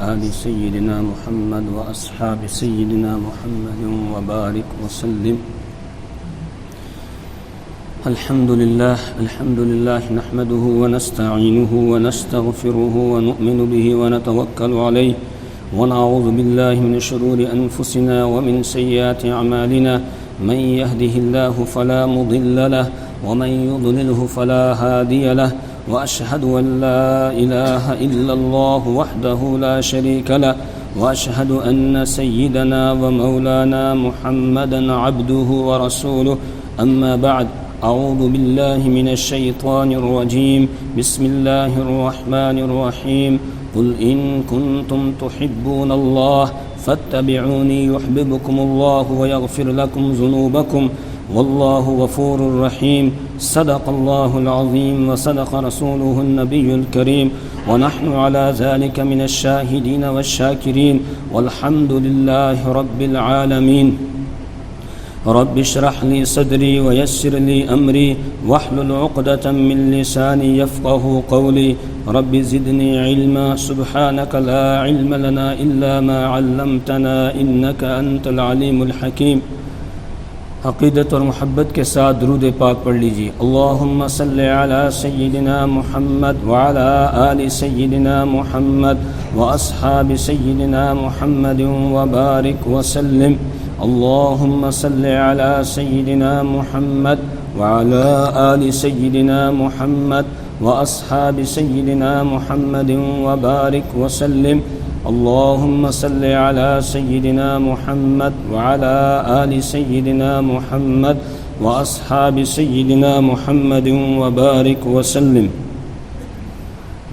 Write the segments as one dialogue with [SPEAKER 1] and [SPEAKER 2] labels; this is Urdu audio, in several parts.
[SPEAKER 1] آل سيدنا محمد وأصحاب سيدنا محمد وبارك وسلم. الحمد لله نحمده ونستعينه ونستغفره ونؤمن به ونتوكل عليه ونعوذ بالله من شرور أنفسنا ومن سيئات أعمالنا. من يهده الله فلا مضل له ومن يضلله فلا هادي له. وأشهد أن لا إله إلا الله وحده لا شريك له. وأشهد أن سيدنا ومولانا محمدا عبده ورسوله. أما بعد، أعوذ بالله من الشيطان الرجيم. بسم الله الرحمن الرحيم. قل إن كنتم تحبون الله فاتبعوني يحببكم الله ويغفر لكم ذنوبكم والله غفور رحيم. صدق الله العظيم وصدق رسوله النبي الكريم، ونحن على ذلك من الشاهدين والشاكرين، والحمد لله رب العالمين. رب اشرح لي صدري ويسر لي أمري واحلل عقدة من لساني يفقه قولي. رب زدني علما. سبحانك لا علم لنا إلا ما علمتنا إنك أنت العليم الحكيم. عقیدت اور محبت کے ساتھ درود پاک پڑھ لیجیے. اللہم صلی علی سیدنا محمد وعلی آل سیدنا محمد واصحاب سیدنا محمد وبارک وسلم. اللہم صلی علی سیدنا محمد وعلی آل سیدنا محمد واصحاب سیدنا محمد وبارک وسلم. اللهم صل على سيدنا محمد وعلى آل سيدنا محمد وأصحاب سيدنا محمد وبارك وسلم.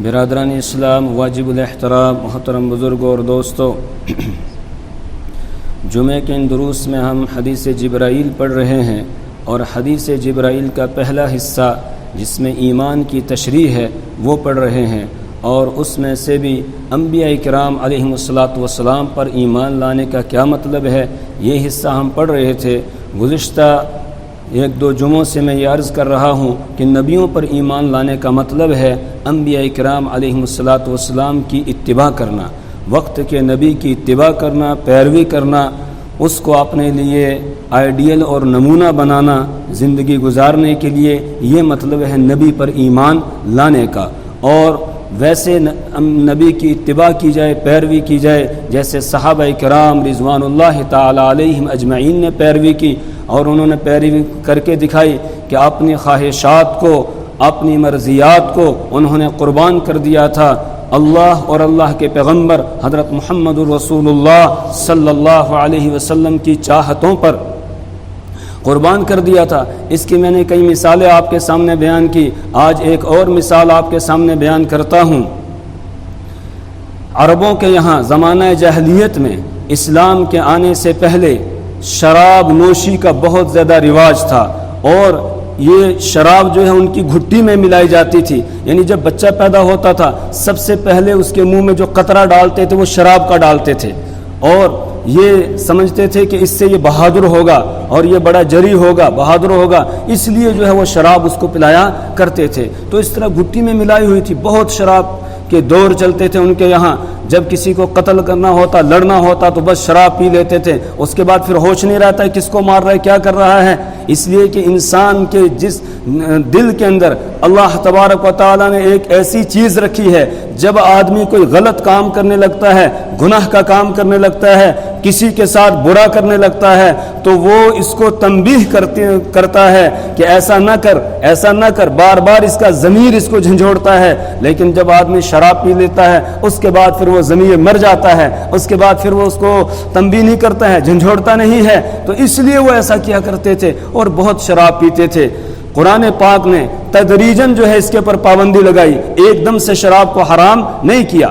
[SPEAKER 1] برادران اسلام، واجب الاحترام محترم بزرگوں اور دوستوں، جمعہ کے ان دروس میں ہم حدیث جبرائیل پڑھ رہے ہیں، اور حدیث جبرائیل کا پہلا حصہ جس میں ایمان کی تشریح ہے وہ پڑھ رہے ہیں، اور اس میں سے بھی انبیاء کرام علیہم الصلاۃ پر ایمان لانے کا کیا مطلب ہے، یہ حصہ ہم پڑھ رہے تھے. گزشتہ 1-2 جمعوں سے میں یہ عرض کر رہا ہوں کہ نبیوں پر ایمان لانے کا مطلب ہے انبیاء کرام علیہم الصلاۃ کی اتباع کرنا، وقت کے نبی کی اتباع کرنا، پیروی کرنا، اس کو اپنے لیے آئیڈیل اور نمونہ بنانا زندگی گزارنے کے لیے. یہ مطلب ہے نبی پر ایمان لانے کا. اور ویسے نبی کی اتباع کی جائے، پیروی کی جائے، جیسے صحابہ کرام رضوان اللہ تعالی علیہم اجمعین نے پیروی کی، اور انہوں نے پیروی کر کے دکھائی کہ اپنی خواہشات کو، اپنی مرضیات کو انہوں نے قربان کر دیا تھا اللہ اور اللہ کے پیغمبر حضرت محمد الرسول اللہ صلی اللہ علیہ وسلم کی چاہتوں پر قربان کر دیا تھا. اس کی میں نے کئی مثالیں آپ کے سامنے بیان کی. آج ایک اور مثال آپ کے سامنے بیان کرتا ہوں. عربوں کے یہاں زمانہ جاہلیت میں، اسلام کے آنے سے پہلے، شراب نوشی کا بہت زیادہ رواج تھا، اور یہ شراب جو ہے ان کی گھٹی میں ملائی جاتی تھی. یعنی جب بچہ پیدا ہوتا تھا سب سے پہلے اس کے منہ میں جو قطرہ ڈالتے تھے وہ شراب کا ڈالتے تھے، اور یہ سمجھتے تھے کہ اس سے یہ بہادر ہوگا اور یہ بڑا جری ہوگا، بہادر ہوگا، اس لیے جو ہے وہ شراب اس کو پلایا کرتے تھے. تو اس طرح گھٹی میں ملائی ہوئی تھی. بہت شراب کے دور چلتے تھے ان کے یہاں. جب کسی کو قتل کرنا ہوتا، لڑنا ہوتا تو بس شراب پی لیتے تھے. اس کے بعد پھر ہوش نہیں رہتا ہے کس کو مار رہا ہے، کیا کر رہا ہے. اس لیے کہ انسان کے جس دل کے اندر اللہ تبارک و تعالیٰ نے ایک ایسی چیز رکھی ہے، جب آدمی کوئی غلط کام کرنے لگتا ہے، گناہ کا کام کرنے لگتا ہے، کسی کے ساتھ برا کرنے لگتا ہے، تو وہ اس کو تنبیہ کرتا ہے کہ ایسا نہ کر، ایسا نہ کر. بار بار اس کا ضمیر اس کو جھنجھوڑتا ہے. لیکن جب آدمی شراب پی لیتا ہے اس کے بعد پھر وہ ضمیر مر جاتا ہے، اس کے بعد پھر وہ اس کو تنبیہ نہیں کرتا ہے، جھنجھوڑتا نہیں ہے. تو اس لیے وہ ایسا کیا کرتے تھے اور بہت شراب پیتے تھے. قرآن پاک نے تدریجاً جو ہے اس کے پر پابندی لگائی. ایک دم سے شراب کو حرام نہیں کیا،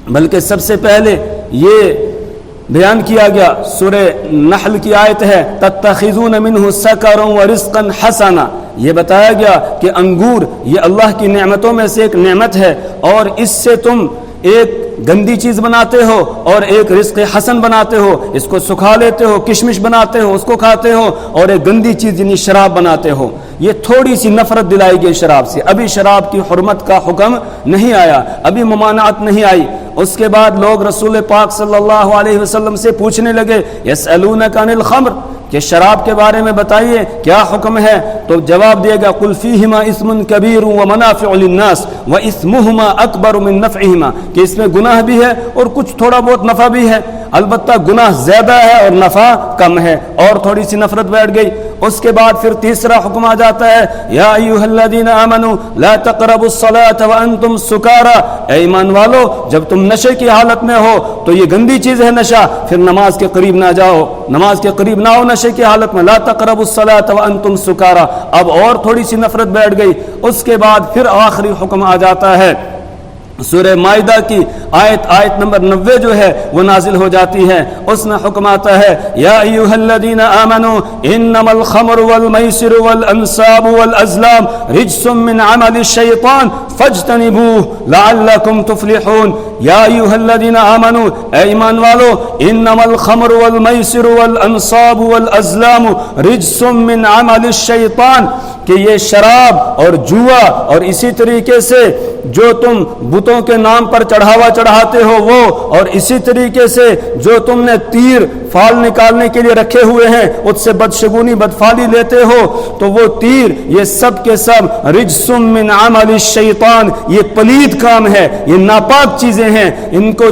[SPEAKER 1] بلکہ سب سے پہلے یہ بیان کیا گیا. سورہ نحل کی آیت ہے تتخذون منہ سکرا ورزقا حسنا. یہ بتایا گیا کہ انگور یہ اللہ کی نعمتوں میں سے ایک نعمت ہے، اور اس سے تم ایک گندی چیز بناتے ہو اور ایک رزق حسن بناتے ہو، اس کو سکھا لیتے ہو، کشمش بناتے ہو، اس کو کھاتے ہو، اور ایک گندی چیز یعنی شراب بناتے ہو۔ یہ تھوڑی سی نفرت دلائی گئی شراب سے۔ ابھی شراب کی حرمت کا حکم نہیں آیا، ابھی ممانعت نہیں آئی، اس کے بعد لوگ رسول پاک صلی اللہ علیہ وسلم سے پوچھنے لگے یسألونک عن الخمر کہ شراب کے بارے میں بتائیے کیا حکم ہے، تو جواب دے گا قل فیہما اسم کبیر ومنافع للناس واثمہما اکبر من نفعہما، کہ اس میں گناہ بھی ہے اور کچھ تھوڑا بہت نفع بھی ہے، البتہ گناہ زیادہ ہے اور نفع کم ہے، اور تھوڑی سی نفرت بیٹھ گئی۔ اس کے بعد پھر تیسرا حکم آ جاتا ہے یا ایھا الذین آمنوا لا تقربوا الصلاۃ وانتم سکارى، اے ایمان والو جب تم نشے کی حالت میں ہو تو یہ گندی چیز ہے نشہ، پھر نماز کے قریب نہ جاؤ، نماز کے قریب نہ ہو نشے کی حالت میں، لا تقربوا الصلاۃ وانتم سکارى، اب اور تھوڑی سی نفرت بیٹھ گئی۔ اس کے بعد پھر آخری حکم آ جاتا ہے، سورہ مائدہ کی آیت نمبر 90 جو ہے وہ نازل ہو جاتی ہے، اس میں حکم آتا ہے یا ایھا الذین آمنوا انما الخمر والمیسر والانصاب والازلام رجس من عمل الشیطان فاجتنبوه لعلکم تفلحون۔ یا ایھا الذین آمنوا، اے ایمان والو، انما الخمر والمیسر والانصاب والازلام رجس من عمل الشیطان، کہ یہ شراب اور جوا اور اسی طریقے سے جو تم بتوں کے نام پر چڑھاوا چڑھاتے ہو وہ، اور اسی طریقے سے جو تم نے تیر فال نکالنے کے لیے رکھے ہوئے ہیں اس سے بدشگونی بدفالی لیتے ہو، تو وہ تیر یہ سب کے سب رجس من عمل الشیطان، یہ پلید کام ہے، یہ ناپاک چیزیں ہیں، ان کو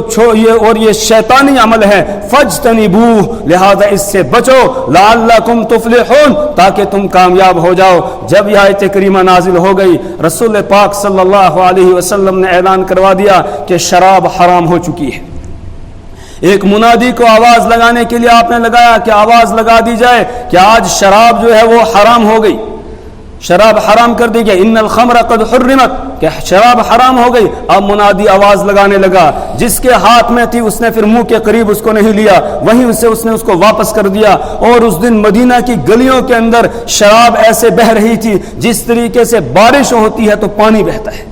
[SPEAKER 1] اور یہ شیطانی عمل ہے، فاجتنبوہ، لہذا اس سے بچو، لعلکم تفلحون، تاکہ تم کامیاب ہو جاؤ۔ جب یہ آیت کریمہ نازل ہو گئی رسول پاک صلی اللہ علیہ وسلم نے اعلان کروا دیا کہ شراب حرام ہو چکی ہے۔ ایک منادی کو آواز لگانے کے لیے آپ نے لگایا کہ آواز لگا دی جائے کہ آج شراب جو ہے وہ حرام ہو گئی، شراب حرام کر دی گئی، ان الخمر قد حرمت، کہ شراب حرام ہو گئی۔ اب منادی آواز لگانے لگا، جس کے ہاتھ میں تھی اس نے پھر منہ کے قریب اس کو نہیں لیا، وہیں سے اس نے اس کو واپس کر دیا، اور اس دن مدینہ کی گلیوں کے اندر شراب ایسے بہہ رہی تھی جس طریقے سے بارش ہوتی ہے تو پانی بہتا ہے۔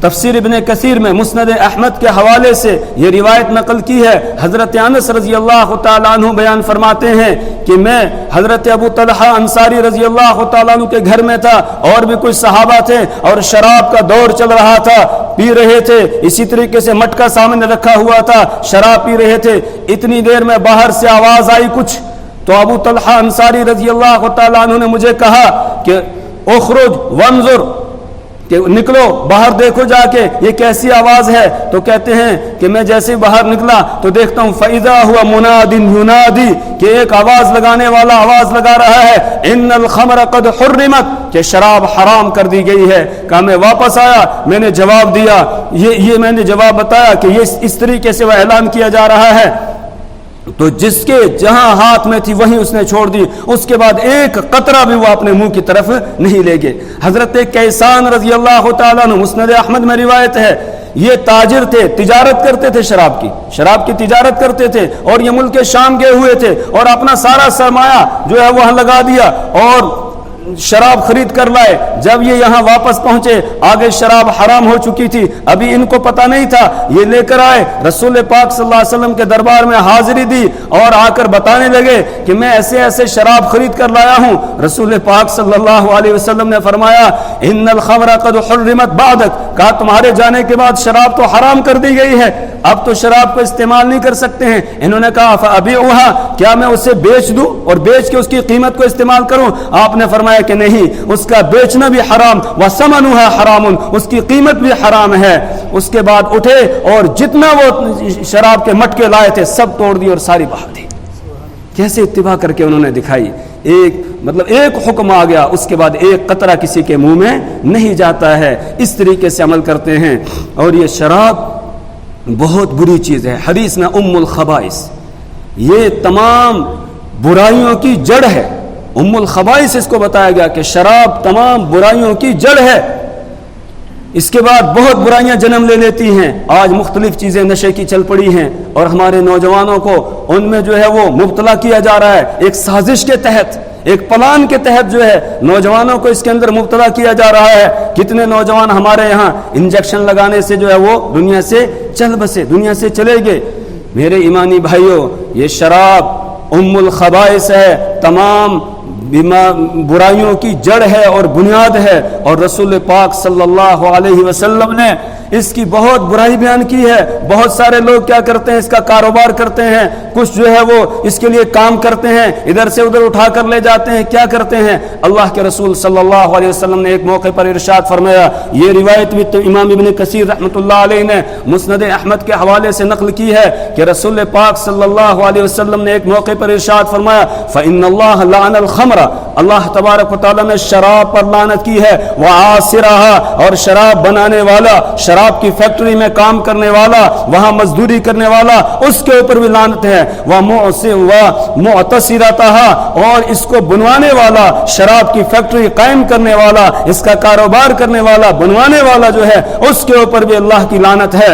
[SPEAKER 1] تفسیر ابن کثیر میں مسند احمد کے حوالے سے یہ روایت نقل کی ہے، حضرت انس رضی اللہ تعالیٰ عنہ بیان فرماتے ہیں کہ میں حضرت ابو طلحہ انصاری رضی اللہ تعالیٰ عنہ کے گھر میں تھا، اور بھی کچھ صحابہ تھے، اور شراب کا دور چل رہا تھا، پی رہے تھے، اسی طریقے سے مٹکا سامنے رکھا ہوا تھا، شراب پی رہے تھے۔ اتنی دیر میں باہر سے آواز آئی کچھ، تو ابو طلحہ انصاری رضی اللہ تعالیٰ عنہ نے مجھے کہا کہ اخرج وانظر، کہ نکلو باہر دیکھو جا کے یہ کیسی آواز ہے، تو کہتے ہیں کہ میں جیسے باہر نکلا تو دیکھتا ہوں فَإِذَا هُوَ مُنَادٍ يُنَادِي، کہ ایک آواز لگانے والا آواز لگا رہا ہے ان الخمر قد حرمت، کہ شراب حرام کر دی گئی ہے۔ کہا میں واپس آیا، میں نے جواب دیا، یہ میں نے جواب بتایا کہ یہ اس طریقے سے وہ اعلان کیا جا رہا ہے، تو جس کے جہاں ہاتھ میں تھی وہیں اس نے چھوڑ دی، اس کے بعد ایک قطرہ بھی وہ اپنے منہ کی طرف نہیں لے گئے۔ حضرت کیسان رضی اللہ تعالیٰ عنہ، مسند احمد میں روایت ہے، یہ تاجر تھے، تجارت کرتے تھے، شراب کی تجارت کرتے تھے، اور یہ ملک شام گئے ہوئے تھے، اور اپنا سارا سرمایہ جو ہے وہاں لگا دیا اور شراب خرید کر لائے۔ جب یہ یہاں واپس پہنچے آگے شراب حرام ہو چکی تھی، ابھی ان کو پتہ نہیں تھا، یہ لے کر آئے رسول پاک صلی اللہ علیہ وسلم کے دربار میں حاضری دی، اور آ کر بتانے لگے کہ میں ایسے ایسے شراب خرید کر لایا ہوں۔ رسول پاک صلی اللہ علیہ وسلم نے فرمایا ان الخمر قد حرمت بعدک، کہا تمہارے جانے کے بعد شراب تو حرام کر دی گئی ہے، اب تو شراب کو استعمال نہیں کر سکتے ہیں۔ انہوں نے کہا فابیعوها، کیا میں اسے بیچ دوں اور بیچ کے اس کی قیمت کو استعمال کروں؟ آپ نے فرمایا کہ نہیں، اس کا بیچنا بھی حرام، وثمنها حرام، اس کی قیمت بھی حرام ہے۔ اس کے بعد اٹھے اور جتنا وہ شراب کے مٹکے لائے تھے سب توڑ دی اور ساری بہا دی۔ کیسے اتباع کر کے انہوں نے دکھائی، ایک حکم آ گیا، اس کے بعد ایک قطرہ کسی کے منہ میں نہیں جاتا ہے، اس طریقے سے عمل کرتے ہیں۔ اور یہ شراب بہت بری چیز ہے، حدیث میں ام الخبائث، یہ تمام برائیوں کی جڑ ہے، ام الخبائث اس کو بتایا گیا کہ شراب تمام برائیوں کی جڑ ہے۔ اس کے بعد بہت برائیاں جنم لے لیتی ہیں۔ آج مختلف چیزیں نشے کی چل پڑی ہیں، اور ہمارے نوجوانوں کو ان میں جو ہے وہ مبتلا کیا جا رہا ہے، ایک سازش کے تحت، ایک پلان کے تحت جو ہے نوجوانوں کو اس کے اندر مبتلا کیا جا رہا ہے۔ کتنے نوجوان ہمارے یہاں انجیکشن لگانے سے جو ہے وہ دنیا سے چل بسے، دنیا سے چلے گئے۔ میرے ایمانی بھائیوں، یہ شراب ام الخبائث ہے، تمام برائیوں کی جڑ ہے اور بنیاد ہے، اور رسول پاک صلی اللہ علیہ وسلم نے اس کی بہت برائی بیان کی ہے۔ بہت سارے لوگ کیا کرتے ہیں، اس کا کاروبار کرتے ہیں، کچھ جو ہے وہ اس کے لیے کام کرتے ہیں، ادھر سے ادھر اٹھا کر لے جاتے ہیں، کیا کرتے ہیں۔ اللہ کے رسول صلی اللہ علیہ وسلم نے ایک موقع پر ارشاد فرمایا، یہ روایت بھی امام ابن کثیر رحمۃ اللہ علیہ نے مسند احمد کے حوالے سے نقل کی ہے کہ رسول پاک صلی اللہ علیہ وسلم نے ایک موقع پر ارشاد فرمایا، فإن اللہ لعن الخمر، اللہ تبارک و تعالیٰ نے شراب پر لعنت کی ہے، وعاصرها، اور شراب بنانے والا، شراب کی فیکٹری میں کام کرنے والا، وہاں مزدوری کرنے والا، اس کے اوپر بھی لعنت ہے، ومعتصرتها، اور اس کو بنوانے والا، شراب کی فیکٹری قائم کرنے والا، اس کا کاروبار کرنے والا، بنوانے والا جو ہے، اس کے اوپر بھی اللہ کی لعنت ہے۔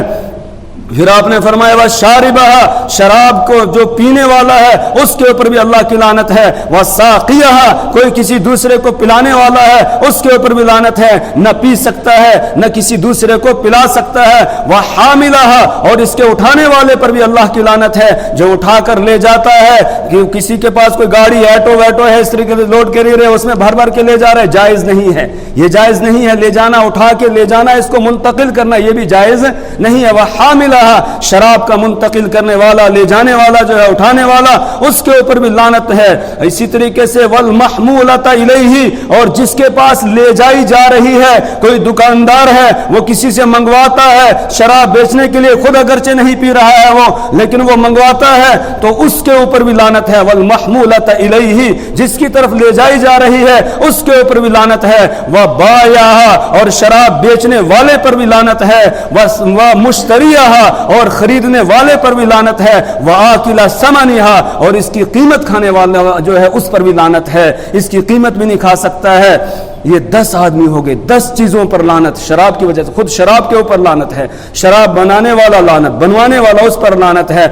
[SPEAKER 1] پھر آپ نے فرمایا وَشَارِبَهَا، شراب کو جو پینے والا ہے اس کے اوپر بھی اللہ کی لعنت ہے، وَسَاقِيَهَا، کوئی کسی دوسرے کو پلانے والا ہے اس کے اوپر بھی لعنت ہے، نہ پی سکتا ہے نہ کسی دوسرے کو پلا سکتا ہے، وَحَامِلَهَا، اور اس کے اٹھانے والے پر بھی اللہ کی لعنت ہے، جو اٹھا کر لے جاتا ہے، کہ کسی کے پاس کوئی گاڑی ایٹو ویٹو ہے، اس طریقے سے لوڈ کیریئر ہے، اس میں بھر بھر کے لے جا رہا ہے، جائز نہیں ہے، یہ جائز نہیں ہے، لے جانا، اٹھا کے لے جانا، اس کو منتقل کرنا یہ بھی جائز نہیں ہے۔ وَحَامِلَهَا، شراب کا منتقل کرنے والا، لے جانے والا جو ہے، اٹھانے والا، اس کے اوپر بھی لعنت ہے۔ اسی طریقے سے وَالْمَحْمُولَةَ إِلَيْهِ، اور جس کے پاس لے جائی جا رہی ہے، کوئی دکاندار ہے وہ کسی سے منگواتا ہے شراب بیچنے کے لیے، خود اگرچہ نہیں پی رہا ہے وہ، لیکن وہ منگواتا ہے، تو اس کے اوپر بھی لعنت ہے۔ وَالْمَحْمُولَةَ إِلَيْهِ، جس کی طرف لے جائی جا رہی ہے اس کے اوپر بھی لعنت ہے۔ وَبَائِعَهَا، اور شراب بیچنے والے پر بھی لعنت ہے۔ وَمُشْتَرِيَهَا، اور خریدنے والے پر بھی لعنت ہے۔ وَآكِلَ ثَمَنِهَا، اور اس کی قیمت کھانے والا جو ہے اس پر بھی لعنت ہے، اس کی قیمت بھی نہیں کھا سکتا ہے۔ یہ 10 آدمی ہو گئے، 10 چیزوں پر لعنت شراب کی وجہ سے۔ خود شراب کے اوپر لعنت ہے، شراب بنانے والا لعنت، بنوانے والا اس پر لعنت ہے،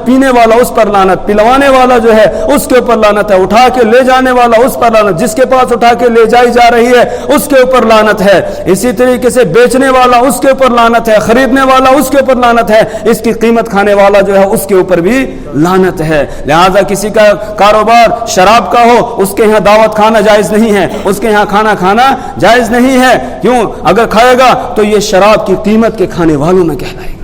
[SPEAKER 1] پینے والا اس پر لعنت، پلوانے والا جو ہے اس کے اوپر لعنت ہے، اٹھا کے لے جانے والا اس پر لعنت، جس کے پاس اٹھا کے لے جائی جا رہی ہے اس کے اوپر لعنت ہے۔ اسی طریقے سے بیچنے والا اس کے اوپر لعنت ہے، خریدنے والا اس کے اوپر لعنت ہے، اس کی قیمت کھانے والا جو ہے اس کے اوپر بھی لعنت ہے۔ لہذا کسی کا کاروبار شراب کا ہو، اس کے یہاں دعوت کھانا جائز نہیں ہے، اس کے یہاں کھانا جائز نہیں ہے۔ کیوں؟ اگر کھائے گا تو یہ شراب کی قیمت کے کھانے والوں میں کہلائے گا۔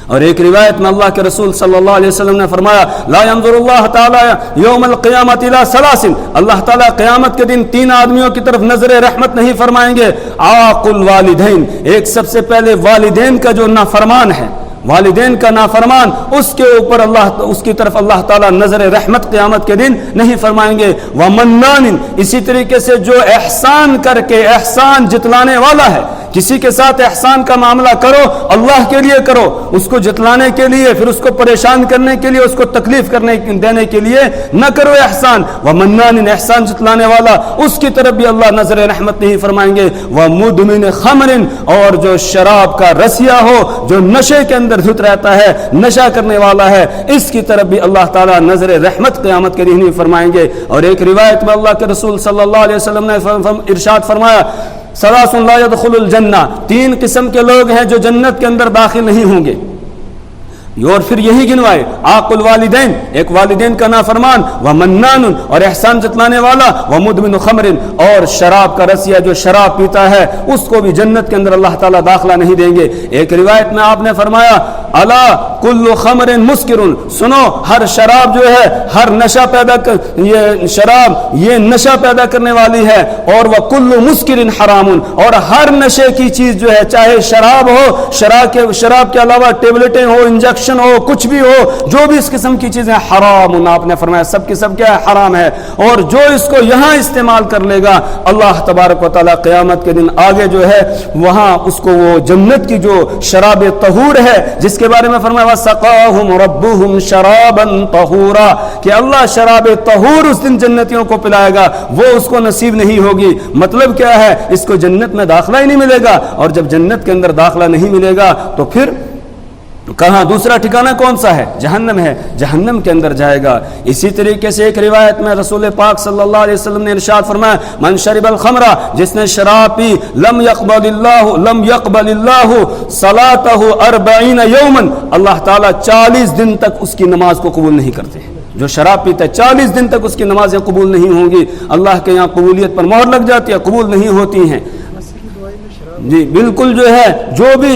[SPEAKER 1] اور ایک روایت میں اللہ کے رسول صلی اللہ علیہ وسلم نے فرمایا، لا ينظر اللہ تعالی یوم القیامت الى ثلاث، اللہ تعالیٰ قیامت کے دن 3 آدمیوں کی طرف نظر رحمت نہیں فرمائیں گے۔ عاق الوالدین، ایک سب سے پہلے والدین کا جو نافرمان ہے، والدین کا نافرمان، اس کے اوپر اس کی طرف اللہ تعالیٰ نظر رحمت قیامت کے دن نہیں فرمائیں گے۔ ومنان، اسی طریقے سے جو احسان کر کے احسان جتلانے والا ہے، کسی کے ساتھ احسان کا معاملہ کرو، اللہ کے لیے کرو، اس کو جتلانے کے لیے، پھر اس کو پریشان کرنے کے لیے، اس کو تکلیف دینے کے لیے نہ کرو احسان۔ ومنان، احسان جتلانے والا، اس کی طرف بھی اللہ نظر رحمت نہیں فرمائیں گے۔ ومدمن خمر، اور جو شراب کا رسیا ہو، جو نشے کے اندر دھت رہتا ہے، نشہ کرنے والا ہے، اس کی طرف بھی اللہ تعالیٰ نظر رحمت قیامت کے دن نہیں فرمائیں گے۔ اور ایک روایت میں اللہ کے رسول صلی اللہ علیہ وسلم نے ارشاد فرمایا، ثلاث لا يدخل الجنہ، 3 قسم کے لوگ ہیں جو جنت کے اندر داخل نہیں ہوں گے۔ اور پھر یہی گنوائے، عاق الوالدین، ایک والدین کا نافرمان، ومنان، اور احسان جتلانے والا، ومدمن خمر، اور شراب کا رسیا جو شراب پیتا ہے اس کو بھی جنت کے اندر اللہ تعالیٰ داخلہ نہیں دیں گے۔ ایک روایت میں آپ نے فرمایا، الا کل خمر مسکر، سنو، ہر شراب جو ہے، ہر نشہ یہ شراب یہ نشہ پیدا کرنے والی ہے، اور وہ کل مسکر حرام، اور ہر نشے کی چیز جو ہے، چاہے شراب ہو، شراب کے علاوہ ٹیبلٹیں ہو، انجیکشن ہو، کچھ بھی ہو، جو بھی اس قسم کی چیزیں حرام، آپ نے فرمایا سب کی سب کیا ہے، حرام ہے۔ اور جو اس کو یہاں استعمال کر لے گا، اللہ تبارک و تعالیٰ قیامت کے دن آگے جو ہے وہاں اس کو وہ جنت کی جو شراب طہور ہے، جس کے بارے میں فرمایا وَسَقَاهُمْ رَبُّهُمْ شَرَابًا طَهُورًا، کہ اللہ شراب طہور اس دن جنتیوں کو پلائے گا، وہ اس کو نصیب نہیں ہوگی۔ مطلب کیا ہے؟ اس کو جنت میں داخلہ ہی نہیں ملے گا، اور جب جنت کے اندر داخلہ نہیں ملے گا تو پھر کہاں دوسرا ٹھکانہ کون سا ہے؟ جہنم ہے، جہنم کے اندر جائے گا۔ اسی طریقے سے ایک روایت میں رسول پاک صلی اللہ علیہ وسلم نے ارشاد فرمایا، من شرب الخمر، جس نے شراب پی، لم يقبل اللہ صلاته 40 یوما، اللہ تعالیٰ 40 دن تک اس کی نماز کو قبول نہیں کرتے۔ جو شراب پیتا ہے 40 دن تک اس کی نمازیں قبول نہیں ہوں گی، اللہ کے یہاں قبولیت پر مہر لگ جاتی ہے، قبول نہیں ہوتی ہیں۔ جی بالکل، جو ہے جو بھی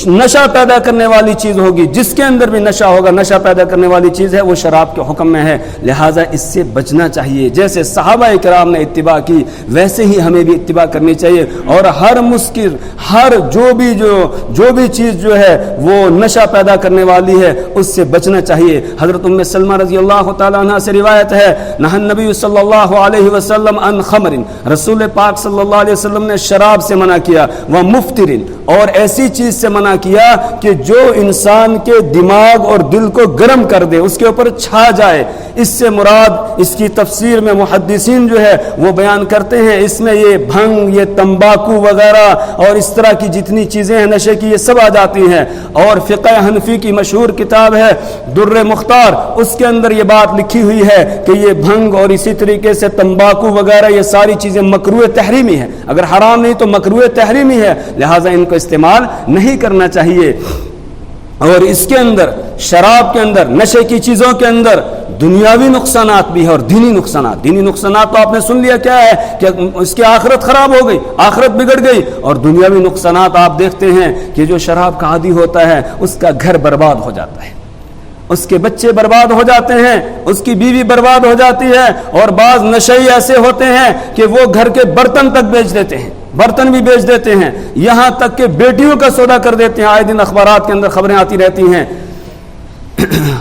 [SPEAKER 1] نشہ پیدا کرنے والی چیز ہوگی، جس کے اندر بھی نشہ ہوگا، نشہ پیدا کرنے والی چیز ہے، وہ شراب کے حکم میں ہے، لہٰذا اس سے بچنا چاہیے۔ جیسے صحابہ کرام نے اتباع کی ویسے ہی ہمیں بھی اتباع کرنی چاہیے، اور ہر مسکر، ہر جو بھی چیز جو ہے وہ نشہ پیدا کرنے والی ہے اس سے بچنا چاہیے۔ حضرت ام سلمہ رضی اللہ تعالیٰ عنہ سے روایت ہے، نہى النبی صلی اللہ علیہ وسلم عن خمر، رسول پاک صلی اللہ علیہ وسلم نے شراب سے منع کیا، ومفترن، اور ایسی چیز سے منع کیا کہ جو انسان کے دماغ اور دل کو گرم کر دے، اس کے اوپر چھا جائے۔ اس سے مراد، اس کی تفسیر میں محدثین جو ہے وہ بیان کرتے ہیں، اس میں یہ بھنگ، یہ تمباکو وغیرہ اور اس طرح کی جتنی چیزیں ہیں نشے کی، یہ سب آ جاتی ہیں۔ اور فقہ حنفی کی مشہور کتاب ہے در مختار، اس کے اندر یہ بات لکھی ہوئی ہے کہ یہ بھنگ اور اسی طریقے سے تمباکو وغیرہ یہ ساری چیزیں مکروہ تحریمی ہیں، اگر حرام نہیں تو مکروہ تحریمی ہے، لہٰذا ان کو استعمال نہیں کرنا چاہیے۔ اور اس کے اندر، شراب کے اندر، نشے کی چیزوں کے اندر دنیاوی نقصانات بھی ہے اور دینی نقصانات۔ دینی نقصانات تو آپ نے سن لیا کیا ہے کہ اس کی آخرت خراب ہو گئی، آخرت بگڑ گئی، اور دنیاوی نقصانات آپ دیکھتے ہیں کہ جو شراب کا عادی ہوتا ہے اس کا گھر برباد ہو جاتا ہے، اس کے بچے برباد ہو جاتے ہیں، اس کی بیوی برباد ہو جاتی ہے، اور بعض نشئی ایسے ہوتے ہیں کہ وہ گھر کے برتن تک بیچ دیتے ہیں، برتن بھی بیچ دیتے ہیں، یہاں تک کہ بیٹیوں کا سودا کر دیتے ہیں۔ آئے دن اخبارات کے اندر خبریں آتی رہتی ہیں۔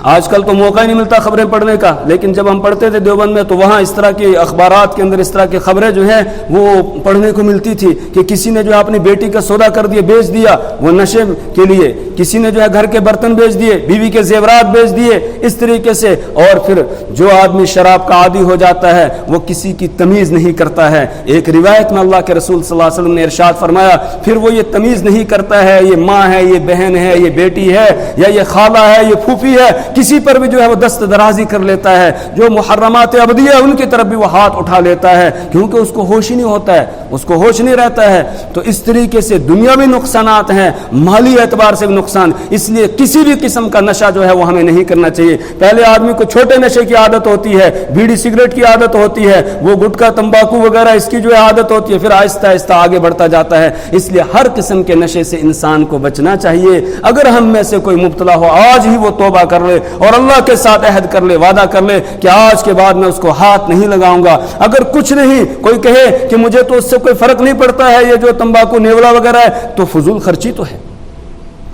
[SPEAKER 1] آج کل تو موقع ہی نہیں ملتا خبریں پڑھنے کا، لیکن جب ہم پڑھتے تھے دیوبند میں تو وہاں اس طرح کی اخبارات کے اندر اس طرح کی خبریں جو ہیں وہ پڑھنے کو ملتی تھی کہ کسی نے جو ہے اپنی بیٹی کا سودا کر دیا، بیچ دیا وہ نشے کے لیے، کسی نے جو ہے گھر کے برتن بیچ دیے، بیوی کے زیورات بیچ دیے، اس طریقے سے۔ اور پھر جو آدمی شراب کا عادی ہو جاتا ہے وہ کسی کی تمیز نہیں کرتا ہے۔ ایک روایت میں اللہ کے رسول صلی اللہ علیہ وسلم نے ارشاد فرمایا، پھر وہ یہ تمیز نہیں کرتا ہے یہ ماں ہے، یہ بہن ہے، یہ بیٹی ہے، یا یہ خالہ ہے، یہ پھوپھی ہے، کسی پر بھی جو ہے وہ دست درازی کر لیتا ہے، جو محرمات ابدیہ ان کی طرف بھی وہ ہاتھ اٹھا لیتا ہے، کیونکہ اس کو ہوش ہی نہیں ہوتا ہے، اس کو ہوش نہیں رہتا ہے۔ تو اس طریقے سے دنیاوی نقصانات ہیں، مالی اعتبار سے بھی نقصان، اس لیے کسی بھی قسم کا نشہ جو ہے وہ ہمیں نہیں کرنا چاہیے۔ پہلے آدمی کو چھوٹے نشے کی عادت ہوتی ہے، بیڑی سگریٹ کی عادت ہوتی ہے، وہ گٹکا تمباکو وغیرہ اس کی جو ہے عادت ہوتی ہے، پھر آہستہ آہستہ آگے بڑھتا جاتا ہے۔ اس لیے ہر قسم کے نشے سے انسان کو بچنا چاہیے۔ اگر ہم میں سے کوئی مبتلا ہو، آج ہی وہ توبہ کر لے اور اللہ کے ساتھ عہد کر لے، وعدہ کر لے کہ آج کے بعد میں اس کو ہاتھ نہیں لگاؤں گا۔ اگر کچھ نہیں، کوئی کہے کہ مجھے تو اس سے کوئی فرق نہیں پڑتا ہے، یہ جو تمباکو نیولا وغیرہ ہے، تو فضول خرچی تو ہے،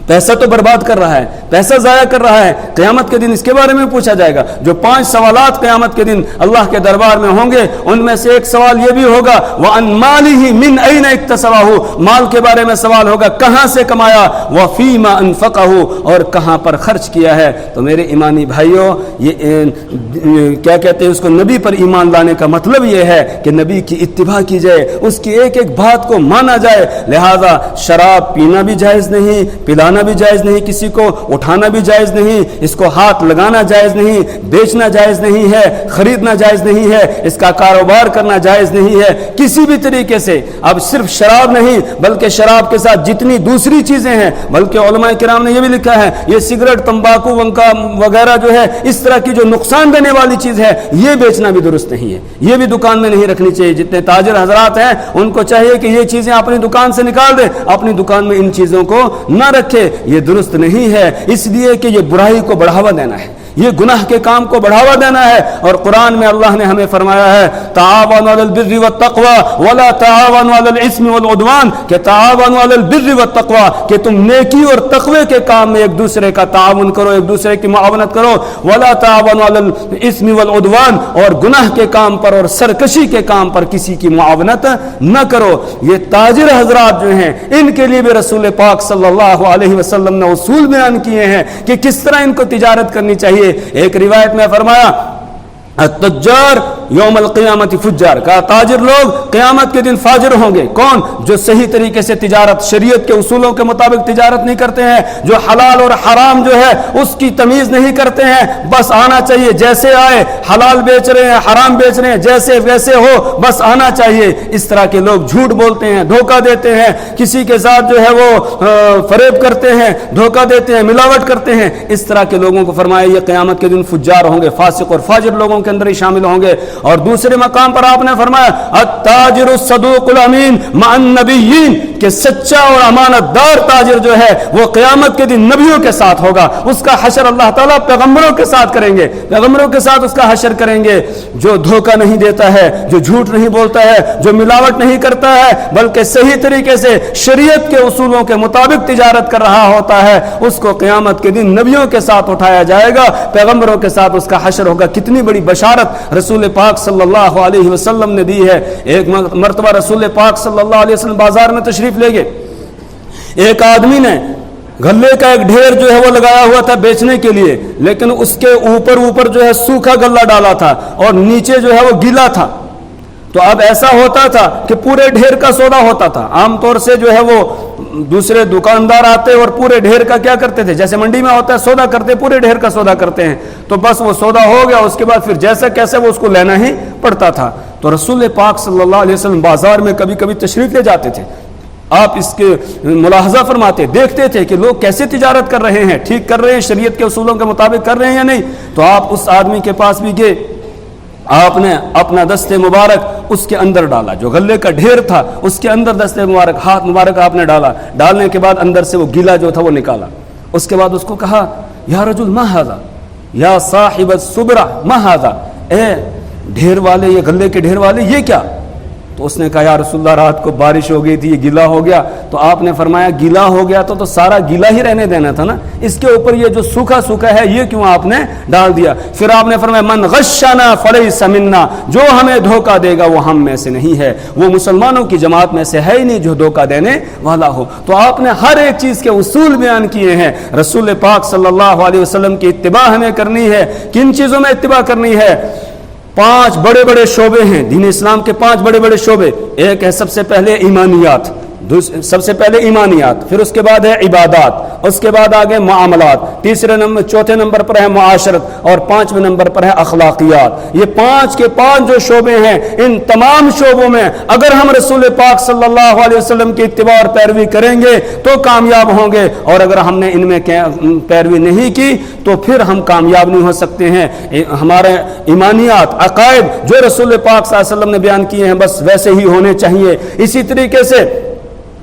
[SPEAKER 1] پیسہ تو برباد کر رہا ہے، پیسہ ضائع کر رہا ہے۔ قیامت کے دن اس کے بارے میں پوچھا جائے گا۔ جو 5 سوالات قیامت کے دن اللہ کے دربار میں ہوں گے، ان میں سے ایک سوال یہ بھی ہوگا وَعَنْ مَالِهِ مِنْ أَيْنَ اكْتَسَبَهُ، مال کے بارے میں سوال ہوگا کہاں سے کمایا، وَفِيمَا أَنفَقَهُ، اور کہاں پر خرچ کیا ہے۔ تو میرے ایمانی بھائیوں، یہ کیا کہتے ہیں اس کو، نبی پر ایمان لانے کا مطلب یہ ہے کہ نبی کی اتباع کی جائے، اس کی ایک ایک بات کو مانا جائے۔ لہذا شراب پینا بھی جائز نہیں، پلانا بھی جائز نہیں، کسی کو اٹھانا بھی جائز نہیں، اس کو ہاتھ لگانا جائز نہیں، بیچنا جائز نہیں ہے، خریدنا جائز نہیں ہے، اس کا کاروبار کرنا جائز نہیں ہے کسی بھی طریقے سے۔ اب صرف شراب نہیں بلکہ شراب کے ساتھ جتنی دوسری چیزیں ہیں، بلکہ علماء کرام نے یہ بھی لکھا ہے یہ سگریٹ، تمباکو وغیرہ جو ہے اس طرح کی جو نقصان دینے والی چیز ہے، یہ بیچنا بھی درست نہیں ہے، یہ بھی دکان میں نہیں رکھنی چاہیے۔ جتنے تاجر حضرات ہیں ان کو چاہیے کہ یہ چیزیں اپنی دکان سے نکال دیں، اپنی دکان میں ان چیزوں کو نہ رکھے، یہ درست نہیں ہے، اس لیے کہ یہ برائی کو بڑھاوا دینا ہے، یہ گناہ کے کام کو بڑھاوا دینا ہے۔ اور قرآن میں اللہ نے ہمیں فرمایا ہے تعاونوا علی البر والتقوی ولا تعاونوا علی الاثم والعدوان، کہ تعاونوا علی البر والتقوی، کہ تم نیکی اور تقوی کے کام میں ایک دوسرے کا تعاون کرو، ایک دوسرے کی معاونت کرو، ولا تعاونوا علی الاثم والعدوان، اور گناہ کے کام پر اور سرکشی کے کام پر کسی کی معاونت نہ کرو۔ یہ تاجر حضرات جو ہیں ان کے لیے بھی رسول پاک صلی اللہ علیہ وسلم نے اصول بیان کیے ہیں کہ کس طرح ان کو تجارت کرنی چاہیے۔ ایک روایت میں فرمایا التجار یوم القیامت فجار، کہا تاجر لوگ قیامت کے دن فاجر ہوں گے۔ کون؟ جو صحیح طریقے سے تجارت، شریعت کے اصولوں کے مطابق تجارت نہیں کرتے ہیں، جو حلال اور حرام جو ہے اس کی تمیز نہیں کرتے ہیں، بس آنا چاہیے جیسے آئے، حلال بیچ رہے ہیں حرام بیچ رہے ہیں، جیسے ویسے ہو بس آنا چاہیے۔ اس طرح کے لوگ جھوٹ بولتے ہیں، دھوکہ دیتے ہیں، کسی کے ساتھ جو ہے وہ فریب کرتے ہیں، دھوکہ دیتے ہیں، ملاوٹ کرتے ہیں، اس طرح کے لوگوں کو فرمایا یہ قیامت کے دن فجار ہوں گے، فاسق اور فاجر لوگوں کے اندر ہی شامل ہوں گے۔ اور دوسرے مقام پر آپ نے فرمایا التاجر الصدوق الامین مع النبیین، کہ سچا اور امانت دار تاجر جو ہے وہ قیامت کے دن نبیوں کے ساتھ ہوگا، اس کا حشر اللہ تعالیٰ پیغمبروں کے ساتھ کریں گے، پیغمبروں کے ساتھ اس کا حشر کریں گے۔ جو دھوکہ نہیں دیتا ہے، جو جھوٹ نہیں بولتا ہے، جو ملاوٹ نہیں کرتا ہے بلکہ صحیح طریقے سے شریعت کے اصولوں کے مطابق تجارت کر رہا ہوتا ہے، اس کو قیامت کے دن نبیوں کے ساتھ اٹھایا جائے گا، پیغمبروں کے ساتھ اس کا حشر ہوگا۔ کتنی بڑی بشارت رسول پاک صلی اللہ علیہ وسلم نے دی ہے۔ ایک مرتبہ رسول پاک صلی اللہ علیہ وسلم بازار میں تشریف لے گئے، ایک آدمی نے غلے کا ایک ڈھیر جو ہے وہ لگایا ہوا تھا بیچنے کے لیے، لیکن اس کے اوپر جو ہے سوکھا غلہ ڈالا تھا اور نیچے جو ہے وہ گیلا تھا۔ تو اب ایسا ہوتا تھا کہ پورے ڈھیر کا سودا ہوتا تھا۔ عام طور سے جو ہے وہ دوسرے دکاندار آتے اور پورے ڈھیر کا کیا کرتے تھے، جیسے منڈی میں ہوتا ہے سودا کرتے، پورے ڈھیر کا سودا کرتے ہیں، تو بس وہ سودا ہو گیا، اس کے بعد پھر جیسا کیسے وہ اس کو لینا ہی پڑتا تھا۔ تو رسول پاک صلی اللہ علیہ وسلم بازار میں کبھی کبھی تشریف لے جاتے تھے، آپ اس کے ملاحظہ فرماتے، دیکھتے تھے کہ لوگ کیسے تجارت کر رہے ہیں، ٹھیک کر رہے ہیں، شریعت کے اصولوں کے مطابق کر رہے ہیں یا نہیں۔ تو آپ اس آدمی کے پاس بھی گئے، آپ نے اپنا دست مبارک اس کے اندر ڈالا، جو غلے کا ڈھیر تھا اس کے اندر دست مبارک، ہاتھ مبارک آپ نے ڈالا، ڈالنے کے بعد اندر سے وہ گیلا جو تھا وہ نکالا۔ اس کے بعد اس کو کہا یا رجل ما ھذا، یا صاحب الصبرہ ما ھذا، اے ڈھیر والے، یہ غلے کے ڈھیر والے یہ کیا؟ تو اس نے کہا یا رسول اللہ رات کو بارش ہو گئی تھی، یہ گیلا ہو گیا۔ تو آپ نے فرمایا گیلا ہو گیا تو سارا گیلا ہی رہنے دینا تھا نا، اس کے اوپر یہ جو سوکھا سوکھا ہے یہ کیوں آپ نے ڈال دیا؟ پھر آپ نے فرمایا من غشنا فلیس منا، جو ہمیں دھوکہ دے گا وہ ہم میں سے نہیں ہے، وہ مسلمانوں کی جماعت میں سے ہے ہی نہیں جو دھوکہ دینے والا ہو۔ تو آپ نے ہر ایک چیز کے اصول بیان کیے ہیں۔ رسول پاک صلی اللہ علیہ وسلم کی اتباع ہمیں کرنی ہے۔ کن چیزوں میں اتباع کرنی ہے؟ 5 بڑے بڑے شعبے ہیں دین اسلام کے، 5 بڑے بڑے شعبے۔ ایک ہے سب سے پہلے ایمانیات، سب سے پہلے ایمانیات، پھر اس کے بعد ہے عبادات، اس کے بعد آگے معاملات، چوتھے نمبر پر ہے معاشرت، اور 5ویں نمبر پر ہے اخلاقیات۔ یہ 5 کے 5 جو شعبے ہیں، ان تمام شعبوں میں اگر ہم رسول پاک صلی اللہ علیہ وسلم کی اتباع اور پیروی کریں گے تو کامیاب ہوں گے، اور اگر ہم نے ان میں پیروی نہیں کی تو پھر ہم کامیاب نہیں ہو سکتے ہیں۔ ہمارے ایمانیات، عقائد جو رسول پاک صلی اللہ علیہ وسلم نے بیان کیے ہیں بس ویسے ہی ہونے چاہیے۔ اسی طریقے سے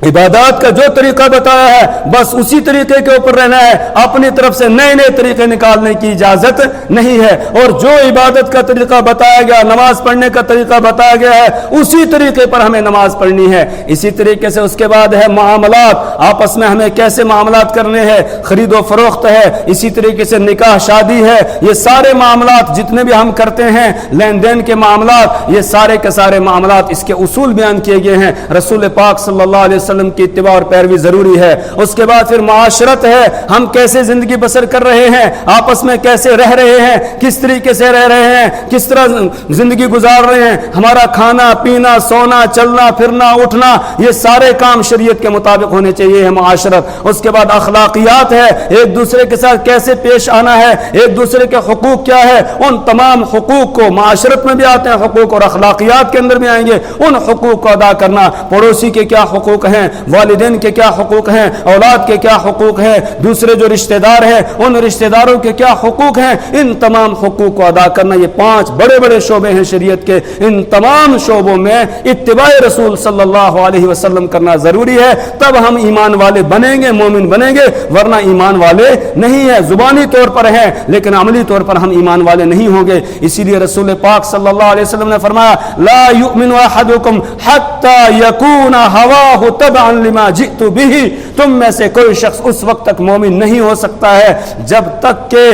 [SPEAKER 1] عبادات کا جو طریقہ بتایا ہے بس اسی طریقے کے اوپر رہنا ہے، اپنی طرف سے نئے نئے طریقے نکالنے کی اجازت نہیں ہے، اور جو عبادت کا طریقہ بتایا گیا، نماز پڑھنے کا طریقہ بتایا گیا ہے اسی طریقے پر ہمیں نماز پڑھنی ہے۔ اسی طریقے سے اس کے بعد ہے معاملات، آپس میں ہمیں کیسے معاملات کرنے ہیں، خرید و فروخت ہے، اسی طریقے سے نکاح شادی ہے، یہ سارے معاملات جتنے بھی ہم کرتے ہیں، لین دین کے معاملات، یہ سارے کے سارے معاملات اس کے اصول بیان کیے گئے ہیں۔ رسول پاک صلی اللہ علیہ وسلم کی اتباع اور پیروی ضروری ہے۔ اس کے بعد پھر معاشرت ہے، ہم کیسے زندگی بسر کر رہے ہیں، آپس میں کیسے رہ رہے ہیں، کس طریقے سے رہ رہے ہیں، کس طرح زندگی گزار رہے ہیں، ہمارا کھانا پینا سونا چلنا پھرنا اٹھنا یہ سارے کام شریعت کے مطابق ہونے چاہیے ہے معاشرت۔ اس کے بعد اخلاقیات ہے، ایک دوسرے کے ساتھ کیسے پیش آنا ہے، ایک دوسرے کے حقوق کیا ہے، ان تمام حقوق کو معاشرت میں بھی آتے ہیں حقوق، اور اخلاقیات کے اندر بھی آئیں گے، ان حقوق کو ادا کرنا، پڑوسی کے کیا حقوق ہیں، والدین کے کیا حقوق ہیں، اولاد کے کیا حقوق ہیں، دوسرے جو رشتہ دار ہیں ان رشتہ داروں کے کیا حقوق ہیں، ان تمام حقوق کو ادا کرنا، یہ 5 بڑے بڑے شعبے ہیں شریعت کے۔ ان تمام شعبوں میں اتباع رسول صلی اللہ علیہ وسلم کرنا ضروری ہے، تب ہم ایمان والے بنیں گے، مومن بنیں گے، ورنہ ایمان والے نہیں ہیں، زبانی طور پر ہیں لیکن عملی طور پر ہم ایمان والے نہیں ہوں گے۔ اسی لیے رسول پاک صلی اللہ علیہ وسلم نے فرمایا لا یؤمن احدکم حتی یکون ہواہ تبعا لما جئت بہ، تم میں سے کوئی شخص اس وقت تک مومن نہیں ہو سکتا ہے جب تک کہ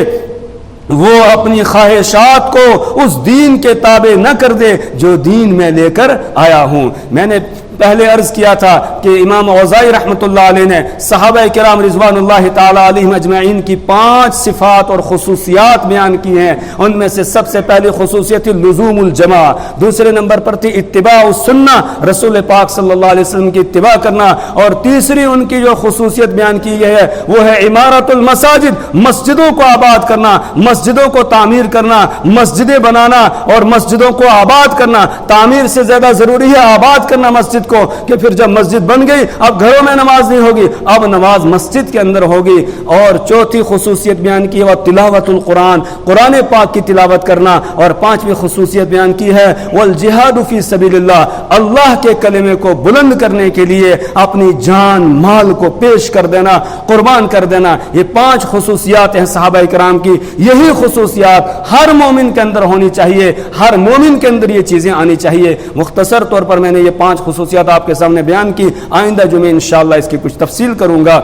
[SPEAKER 1] وہ اپنی خواہشات کو اس دین کے تابع نہ کر دے جو دین میں لے کر آیا ہوں۔ میں نے پہلے عرض کیا تھا کہ امام اوزاعی رحمۃ اللہ علیہ نے صحابہ کرام رضوان اللہ تعالی علیہم اجمعین کی 5 صفات اور خصوصیات بیان کی ہیں. ان میں سے سب سے پہلی خصوصیت تھی لزوم الجماع، دوسرے نمبر پر تھی اتباع السنہ، رسول پاک صلی اللہ علیہ وسلم کی اتباع کرنا، اور تیسری ان کی جو خصوصیت بیان کی گئی ہے وہ ہے عمارت المساجد، مسجدوں کو آباد کرنا، مسجدوں کو تعمیر کرنا، مسجدیں بنانا اور مسجدوں کو آباد کرنا. تعمیر سے زیادہ ضروری ہے آباد کرنا مسجد کو، کہ پھر جب مسجد بن گئی اب گھروں میں نماز نہیں ہوگی، اب نماز مسجد کے اندر ہوگی. اور چوتھی خصوصیت بیان کی وہ تلاوت القرآن، قرآن پاک کی تلاوت کرنا. اور 5ویں خصوصیت بیان کی ہے والجہاد فی سبیل اللہ، اللہ کے کلمے کو بلند کرنے کے لیے اپنی جان مال کو پیش کر دینا، قربان کر دینا. یہ 5 خصوصیات ہیں صحابہ کرام کی. یہی خصوصیات ہر مومن کے اندر ہونی چاہیے، ہر مومن کے اندر یہ چیزیں آنی چاہیے. مختصر طور پر میں نے یہ 5 خصوصیات آپ کے سامنے بیان کی. آئندہ جمعے انشاءاللہ اس کی کچھ تفصیل کروں گا.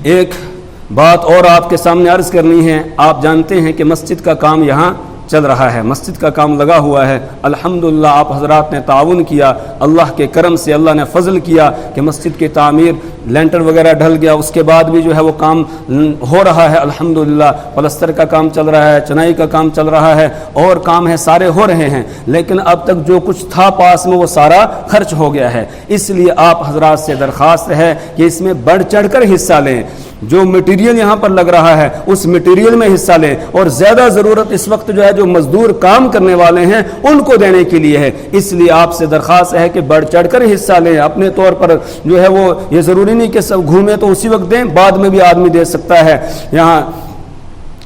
[SPEAKER 1] ایک بات اور آپ کے سامنے عرض کرنی ہے. آپ جانتے ہیں کہ مسجد کا کام یہاں چل رہا ہے، مسجد کا کام لگا ہوا ہے. الحمدللہ آپ حضرات نے تعاون کیا، اللہ کے کرم سے اللہ نے فضل کیا کہ مسجد کی تعمیر، لینٹر وغیرہ ڈھل گیا، اس کے بعد بھی جو ہے وہ کام ہو رہا ہے. الحمدللہ پلستر کا کام چل رہا ہے، چنائی کا کام چل رہا ہے، اور کام ہے سارے ہو رہے ہیں. لیکن اب تک جو کچھ تھا پاس میں وہ سارا خرچ ہو گیا ہے. اس لیے آپ حضرات سے درخواست ہے کہ اس میں بڑھ چڑھ کر حصہ لیں. جو مٹیریل یہاں پر لگ رہا ہے اس مٹیریل میں حصہ لیں، اور زیادہ ضرورت اس وقت جو ہے جو مزدور کام کرنے والے ہیں ان کو دینے کے لیے ہے. اس لیے آپ سے درخواست ہے کہ بڑھ چڑھ کر حصہ لیں. اپنے طور پر جو ہے وہ یہ ضروری نہیں کہ سب گھومے تو اسی وقت دیں، بعد میں بھی آدمی دے سکتا ہے. یہاں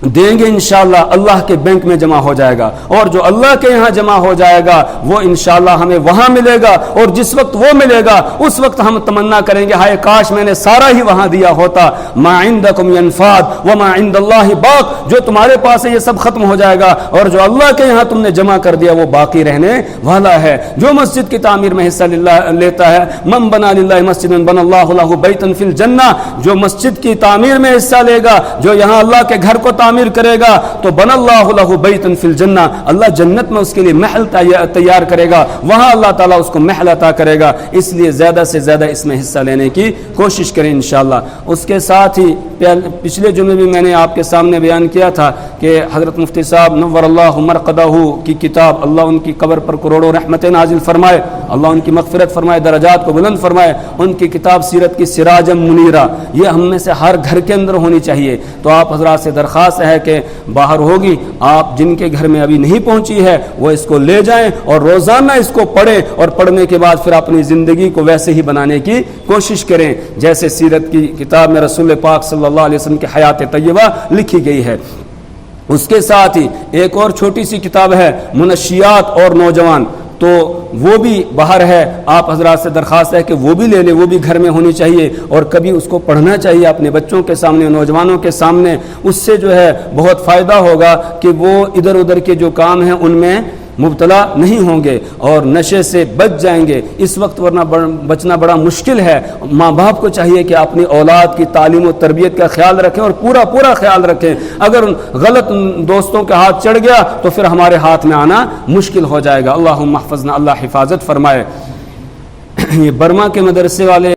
[SPEAKER 1] دیں گے انشاءاللہ اللہ کے بینک میں جمع ہو جائے گا، اور جو اللہ کے یہاں جمع ہو جائے گا وہ انشاءاللہ ہمیں وہاں ملے گا. اور جس وقت وہ ملے گا اس وقت ہم تمنا کریں گے ہائے کاش میں نے سارا ہی وہاں دیا ہوتا. ما عندکم ینفاد وما عند اللہ باق، جو تمہارے پاس ہے یہ سب ختم ہو جائے گا، اور جو اللہ کے یہاں تم نے جمع کر دیا وہ باقی رہنے والا ہے. جو مسجد کی تعمیر میں حصہ لیتا ہے، من بنا للہ مسجدا بنى اللہ لہ بیتا فی الجنہ، جو مسجد کی تعمیر میں حصہ لے گا، جو یہاں اللہ کے گھر کو تعمیر کرے گا تو بن اللہ لہ بیتا فی الجنہ، اللہ جنت میں اس کے لیے محل تیار کرے گا، وہاں اللہ تعالیٰ اس کو محل عطا کرے گا. اس لیے زیادہ سے زیادہ اس میں حصہ لینے کی کوشش کریں انشاءاللہ. اس کے ساتھ ہی پچھلے جمعے بھی میں نے آپ کے سامنے بیان کیا تھا کہ حضرت مفتی صاحب نور اللہ مرقدہ کی کتاب، اللہ ان کی قبر پر کروڑوں رحمتیں نازل فرمائے، اللہ ان کی مغفرت فرمائے، درجات کو بلند فرمائے. ان کی کتاب سیرت کی سراجا منیرہ، یہ ہم میں سے ہر گھر کے اندر ہونی چاہیے. تو آپ حضرات سے درخواست ہے کہ باہر ہوگی، آپ جن کے گھر میں ابھی نہیں پہنچی ہے وہ اس کو لے جائیں اور روزانہ اس کو پڑھیں، اور پڑھنے کے بعد پھر اپنی زندگی کو ویسے ہی بنانے کی کوشش کریں جیسے سیرت کی کتاب میں رسول پاک صلی اللہ علیہ وسلم کی حیات طیبہ لکھی گئی ہے. اس کے ساتھ ہی ایک اور چھوٹی سی کتاب ہے منشیات اور نوجوان، تو وہ بھی باہر ہے. آپ حضرات سے درخواست ہے کہ وہ بھی لے لیں، وہ بھی گھر میں ہونی چاہیے، اور کبھی اس کو پڑھنا چاہیے اپنے بچوں کے سامنے، نوجوانوں کے سامنے. اس سے جو ہے بہت فائدہ ہوگا کہ وہ ادھر ادھر کے جو کام ہیں ان میں مبتلا نہیں ہوں گے اور نشے سے بچ جائیں گے. اس وقت ورنہ بچنا بڑا مشکل ہے. ماں باپ کو چاہیے کہ اپنی اولاد کی تعلیم و تربیت کا خیال رکھیں، اور پورا خیال رکھیں. اگر غلط دوستوں کے ہاتھ چڑھ گیا تو پھر ہمارے ہاتھ میں آنا مشکل ہو جائے گا. اللہم احفظنا، اللہ حفاظت فرمائے. یہ برما کے مدرسے والے